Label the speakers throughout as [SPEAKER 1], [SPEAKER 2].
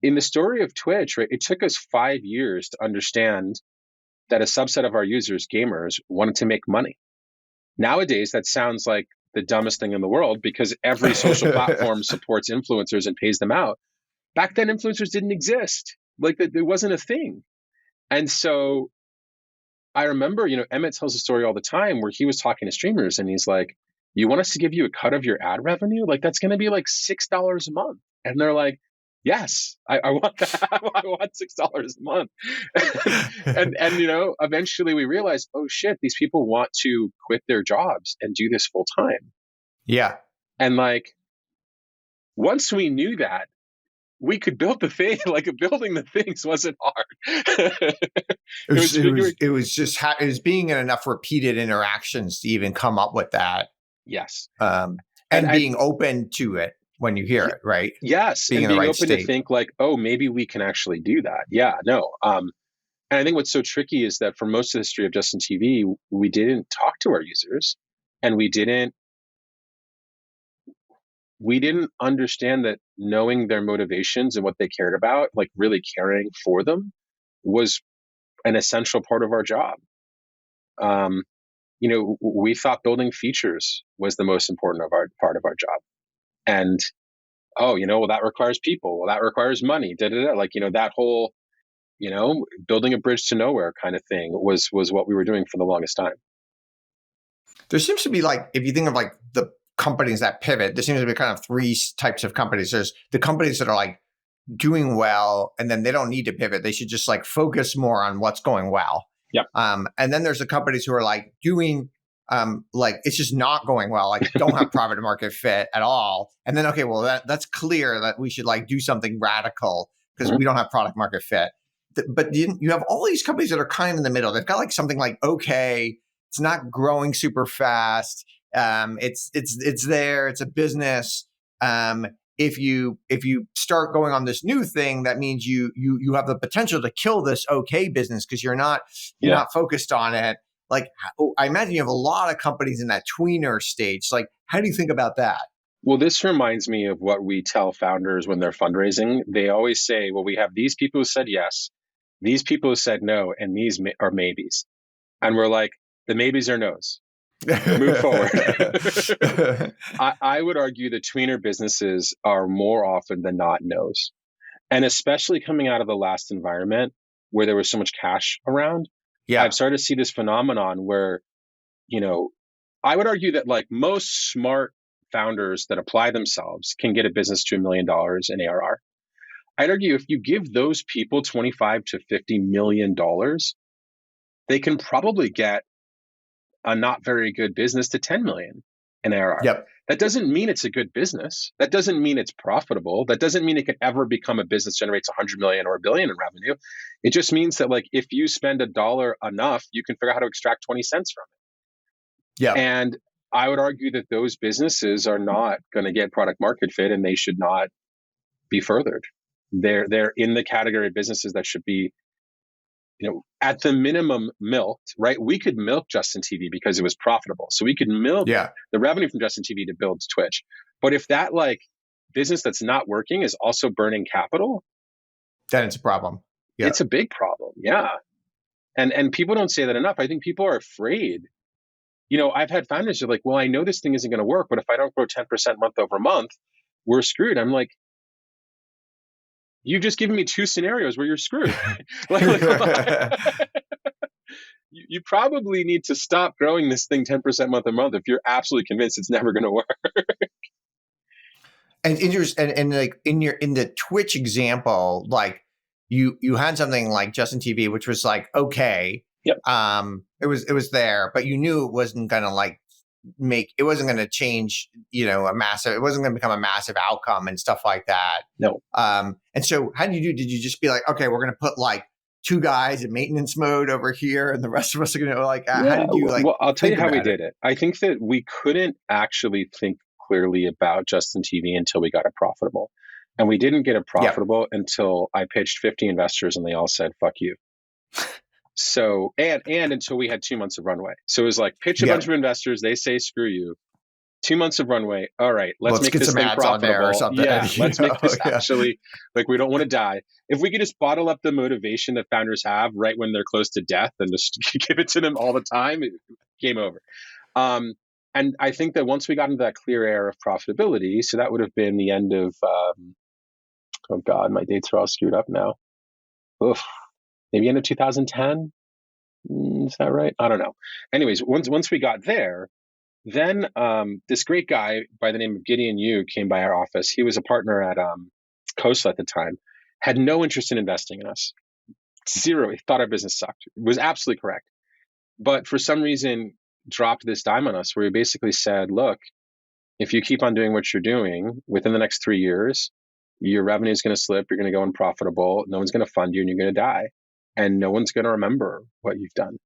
[SPEAKER 1] in the story of Twitch, right, it took us 5 years to understand that a subset of our users, gamers, wanted to make money. Nowadays, that sounds like the dumbest thing in the world because every social platform supports influencers and pays them out. Back then, influencers didn't exist. Like, there wasn't a thing. And so I remember, Emmett tells a story all the time where he was talking to streamers and he's like, you want us to give you a cut of your ad revenue? Like, that's going to be like $6 a month. And they're like, yes, I want that. I want $6 a month. and eventually we realized, oh shit, these people want to quit their jobs and do this full time.
[SPEAKER 2] Yeah.
[SPEAKER 1] And like, once we knew that, we could build the thing. Like, building the things wasn't hard.
[SPEAKER 2] It was being in enough repeated interactions to even come up with that.
[SPEAKER 1] Yes.
[SPEAKER 2] And being open to it when you hear it, right?
[SPEAKER 1] Yes.
[SPEAKER 2] Being
[SPEAKER 1] and being open to think like, oh, maybe we can actually do that. Yeah, no. And I think what's so tricky is that for most of the history of JustinTV, we didn't talk to our users, and we didn't understand that knowing their motivations and what they cared about, like really caring for them, was an essential part of our job. We thought building features was the most important part of our job. And, that requires people. Well, that requires money. Like, that whole, building a bridge to nowhere kind of thing was what we were doing for the longest time.
[SPEAKER 2] There seems to be, like, if you think of like the companies that pivot, there seems to be kind of three types of companies. There's the companies that are like doing well, and then they don't need to pivot. They should just like focus more on what's going well.
[SPEAKER 1] Yeah.
[SPEAKER 2] And then there's the companies who are like doing, like it's just not going well, like don't have product market fit at all. And then, okay, well that's clear that we should like do something radical because we don't have product market fit. But you have all these companies that are kind of in the middle. They've got like something like, okay, it's not growing super fast. It's there. It's a business. If you start going on this new thing, that means you have the potential to kill this okay business because you're not focused on it. Like, I imagine you have a lot of companies in that tweener stage. Like, how do you think about that?
[SPEAKER 1] Well, this reminds me of what we tell founders when they're fundraising. They always say, well, we have these people who said yes, these people who said no, and these are maybes. And we're like, the maybes are no's. Move forward. I would argue that tweener businesses are more often than not no's. And especially coming out of the last environment where there was so much cash around, I've started to see this phenomenon where, I would argue that like most smart founders that apply themselves can get a business to $1 million in ARR. I'd argue if you give those people $25 to $50 million, they can probably get a not very good business to 10 million in ARR.
[SPEAKER 2] Yep.
[SPEAKER 1] That doesn't mean it's a good business. That doesn't mean it's profitable. That doesn't mean it could ever become a business that generates 100 million or $1 billion in revenue. It just means that like if you spend $1 enough, you can figure out how to extract 20 cents from it.
[SPEAKER 2] Yeah.
[SPEAKER 1] And I would argue that those businesses are not going to get product market fit, and they should not be furthered. They're in the category of businesses that should be, at the minimum milked, right? We could milk JustinTV because it was profitable. So we could milk the revenue from JustinTV to build Twitch. But if that like business that's not working is also burning capital,
[SPEAKER 2] then it's a problem. Yeah.
[SPEAKER 1] It's a big problem. Yeah. And people don't say that enough. I think people are afraid. I've had founders who are like, well, I know this thing isn't going to work, but if I don't grow 10% month over month, we're screwed. I'm like, you've just given me two scenarios where you're screwed. You probably need to stop growing this thing 10% month to month if you're absolutely convinced it's never going to work.
[SPEAKER 2] And like in the Twitch example, like you had something like JustinTV, which was like, okay,
[SPEAKER 1] yep.
[SPEAKER 2] It was there, but you knew it wasn't going to like it wasn't going to change, it wasn't going to become a massive outcome and stuff like that.
[SPEAKER 1] No.
[SPEAKER 2] And so how did you do? Did you just be like, okay, we're going to put like 2 guys in maintenance mode over here and the rest of us are going to like, how did you like?
[SPEAKER 1] Well, I'll tell you how we did it. I think that we couldn't actually think clearly about JustinTV until we got it profitable. And we didn't get it profitable until I pitched 50 investors and they all said, fuck you. So, and until we had 2 months of runway. So it was like pitch a bunch of investors, they say, screw you. 2 months of runway. All right, let's make
[SPEAKER 2] get
[SPEAKER 1] this
[SPEAKER 2] some
[SPEAKER 1] thing
[SPEAKER 2] ads on there or
[SPEAKER 1] profitable.
[SPEAKER 2] something.
[SPEAKER 1] Yeah, let's make this
[SPEAKER 2] Yeah.
[SPEAKER 1] actually, like, we don't want to die. If we could just bottle up the motivation that founders have right when they're close to death and just give it to them all the time, game over. And I think that once we got into that clear air of profitability, so that would have been the end of, oh God, my dates are all screwed up now. Oof, maybe end of 2010. Is that right? I don't know. Anyways, once we got there, then this great guy by the name of Gideon Yu came by our office. He was a partner at Coastal at the time, had no interest in investing in us. Zero. He thought our business sucked. Was absolutely correct. But for some reason, dropped this dime on us where he basically said, look, if you keep on doing what you're doing within the next 3 years, your revenue is going to slip. You're going to go unprofitable. No one's going to fund you and you're going to die. And no one's going to remember what you've done.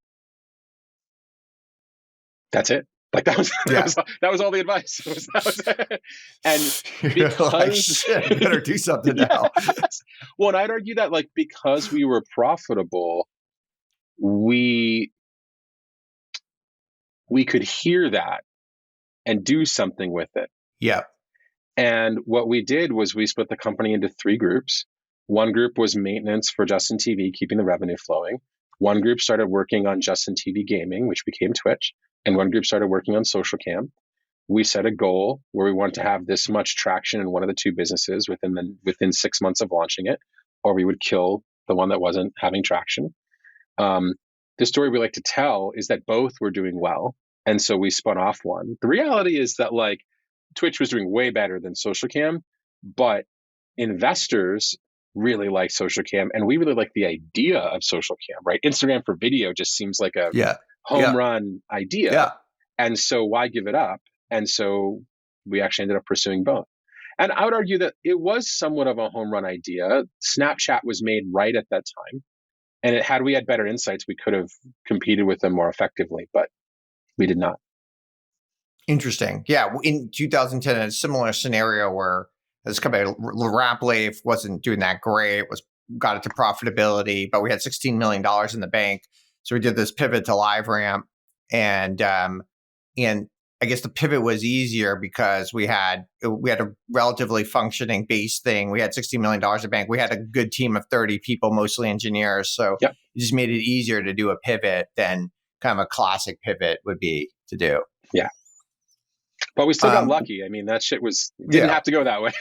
[SPEAKER 1] That's it. Like that was all the advice. That was it. And because
[SPEAKER 2] like, shit, you better do something now.
[SPEAKER 1] Well, and I'd argue that like because we were profitable, we could hear that and do something with it.
[SPEAKER 2] Yeah.
[SPEAKER 1] And what we did was we split the company into 3 groups. One group was maintenance for JustinTV, keeping the revenue flowing. One group started working on JustinTV gaming, which became Twitch. And one group started working on social cam. We set a goal where we wanted to have this much traction in one of the 2 businesses within 6 months of launching it, or we would kill the one that wasn't having traction. The story we like to tell is that both were doing well. And so we spun off one. The reality is that like Twitch was doing way better than social cam, but investors really like social cam. And we really like the idea of social cam, right? Instagram for video just seems like a home run idea.
[SPEAKER 2] Yeah.
[SPEAKER 1] And so why give it up? And so we actually ended up pursuing both. And I would argue that it was somewhat of a home run idea. Snapchat was made right at that time. And had we had better insights, we could have competed with them more effectively, but we did not.
[SPEAKER 2] Interesting. Yeah. In 2010, a similar scenario where this company, rapidly wasn't doing that great, got it to profitability, but we had $16 million in the bank. So we did this pivot to LiveRamp, and I guess the pivot was easier because we had a relatively functioning base thing. We had $16 million in bank. We had a good team of 30 people, mostly engineers. So it just made it easier to do a pivot than kind of a classic pivot would be to do.
[SPEAKER 1] Yeah. But we still got lucky. I mean, that shit didn't have to go that way.